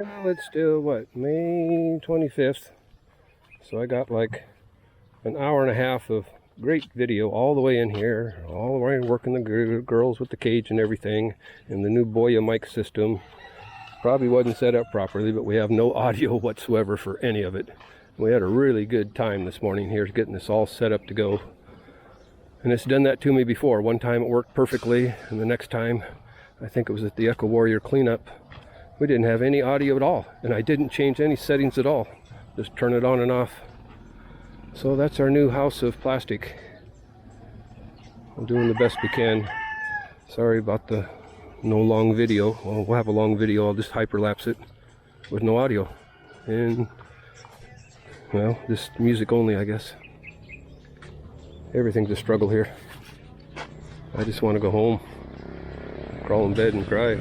Well, it's still, what, May 25th. So I got like an hour and a half of great video all the way in here, all the way working the girls with the cage and everything, and the new Boya mic system. Probably wasn't set up properly, but we have no audio whatsoever for any of it. We had a really good time this morning here getting this all set up to go. And it's done that to me before. One time it worked perfectly, and the next time, I think it was at the Echo Warrior cleanup, we didn't have any audio at all, and I didn't change any settings at all. Just turn it on and off. So that's our new house of plastic. We're doing the best we can. Sorry about the no long video. Well, we'll have a long video. I'll just hyperlapse it with no audio. And, well, just music only, I guess. Everything's a struggle here. I just want to go home, crawl in bed and cry.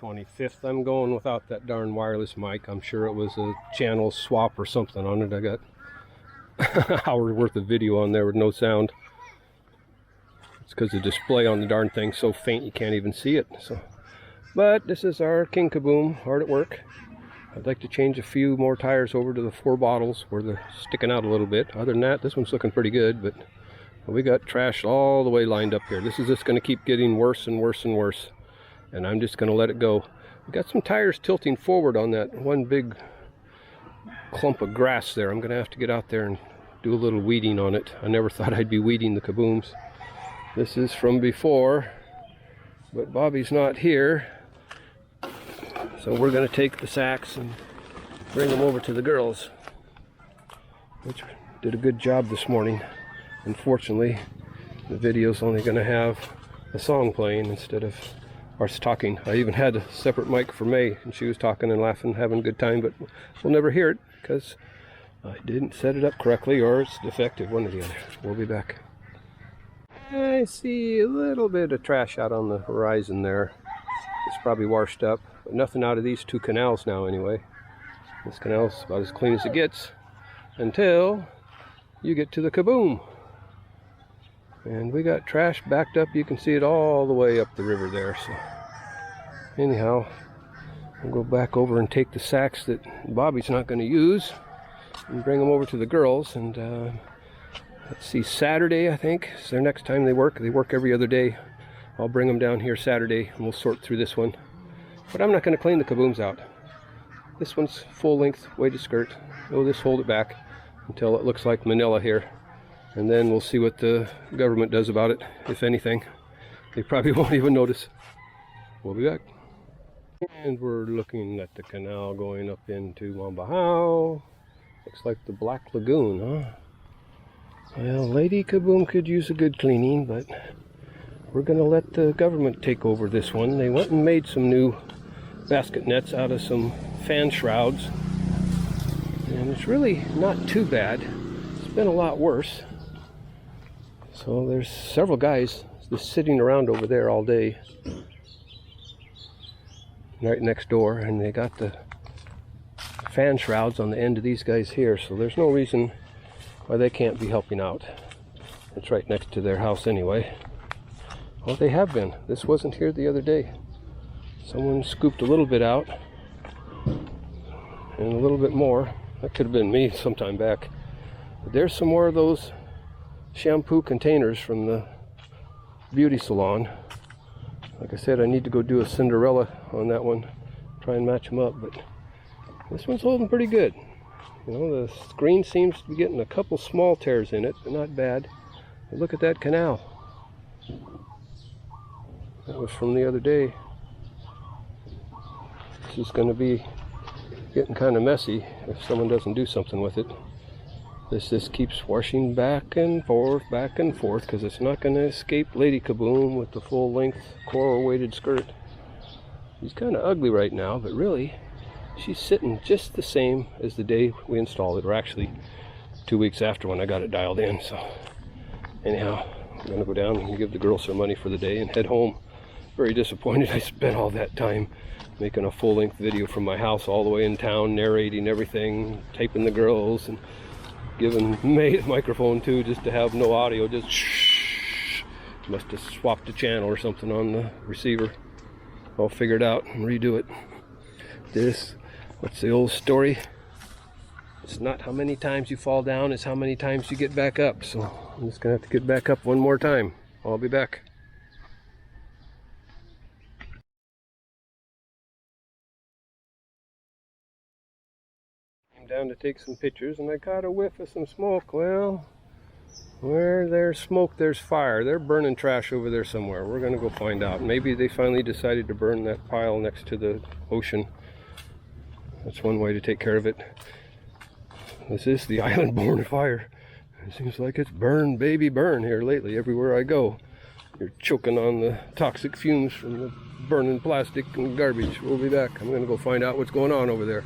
25th. I'm going without that darn wireless mic. I'm sure it was a channel swap or something on it. I got an hour worth of video on there with no sound. It's because the display on the darn thing's so faint you can't even see it. So, but this is our King Kaboom, hard at work. I'd like to change a few more tires over to the 4 bottles where they're sticking out a little bit. Other than that, this one's looking pretty good, but we got trash all the way lined up here. This is just going to keep getting worse and worse and worse, and I'm just going to let it go. We got some tires tilting forward on that one big clump of grass there. I'm going to have to get out there and do a little weeding on it. I never thought I'd be weeding the Kabooms. This is from before, but Bobby's not here. So we're going to take the sacks and bring them over to the girls, which did a good job this morning. Unfortunately, the video's only going to have a song playing instead of us talking. I even had a separate mic for May, and she was talking and laughing, having a good time, but we'll never hear it because I didn't set it up correctly, or it's defective, one or the other. We'll be back. I see a little bit of trash out on the horizon there. It's probably washed up, but nothing out of these 2 canals now anyway. This canal's about as clean as it gets until you get to the Kaboom. And we got trash backed up. You can see it all the way up the river there. So anyhow, we'll go back over and take the sacks that Bobby's not going to use and bring them over to the girls. And let's see, Saturday I think is their next time they work. They work every other day. I'll bring them down here Saturday and we'll sort through this one. But I'm not going to clean the Kabooms out. This one's full length weighted skirt. We'll just hold it back until it looks like Manila here. And then we'll see what the government does about it, if anything. They probably won't even notice. We'll be back. And we're looking at the canal going up into Mambahao. Looks like the Black Lagoon, huh? Well, Lady Kaboom could use a good cleaning, but we're going to let the government take over this one. They went and made some new basket nets out of some fan shrouds. And it's really not too bad. It's been a lot worse. So there's several guys just sitting around over there all day, right next door, and they got the fan shrouds on the end of these guys here, so there's no reason why they can't be helping out. It's right next to their house anyway. Well, they have been. This wasn't here the other day. Someone scooped a little bit out and a little bit more. That could have been me sometime back. But there's some more of those shampoo containers from the beauty salon. Like I said, I need to go do a Cinderella on that one, try and match them up, but this one's holding pretty good. You know, the screen seems to be getting a couple small tears in it, but not bad. But look at that canal. That was from the other day. This is going to be getting kind of messy if someone doesn't do something with it. This keeps washing back and forth, because it's not going to escape Lady Kaboom with the full-length coral weighted skirt. She's kind of ugly right now, but really, she's sitting just the same as the day we installed it, or actually 2 weeks after when I got it dialed in. So anyhow, I'm going to go down and give the girls their money for the day and head home. Very disappointed I spent all that time making a full-length video from my house all the way in town, narrating everything, taping the girls, and giving May the microphone too, just to have no audio, just shh. Must have swapped a channel or something on the receiver. I'll figure it out and redo it. What's the old story? It's not how many times you fall down, it's how many times you get back up. So I'm just gonna have to get back up one more time. I'll be back. Down to take some pictures, and I caught a whiff of some smoke. Well, where there's smoke, there's fire. They're burning trash over there somewhere. We're gonna go find out. Maybe they finally decided to burn that pile next to the ocean. That's one way to take care of it. This is the island born fire. It seems like it's burn, baby, burn here lately. Everywhere I go, you're choking on the toxic fumes from the burning plastic and garbage. We'll be back. I'm gonna go find out what's going on over there.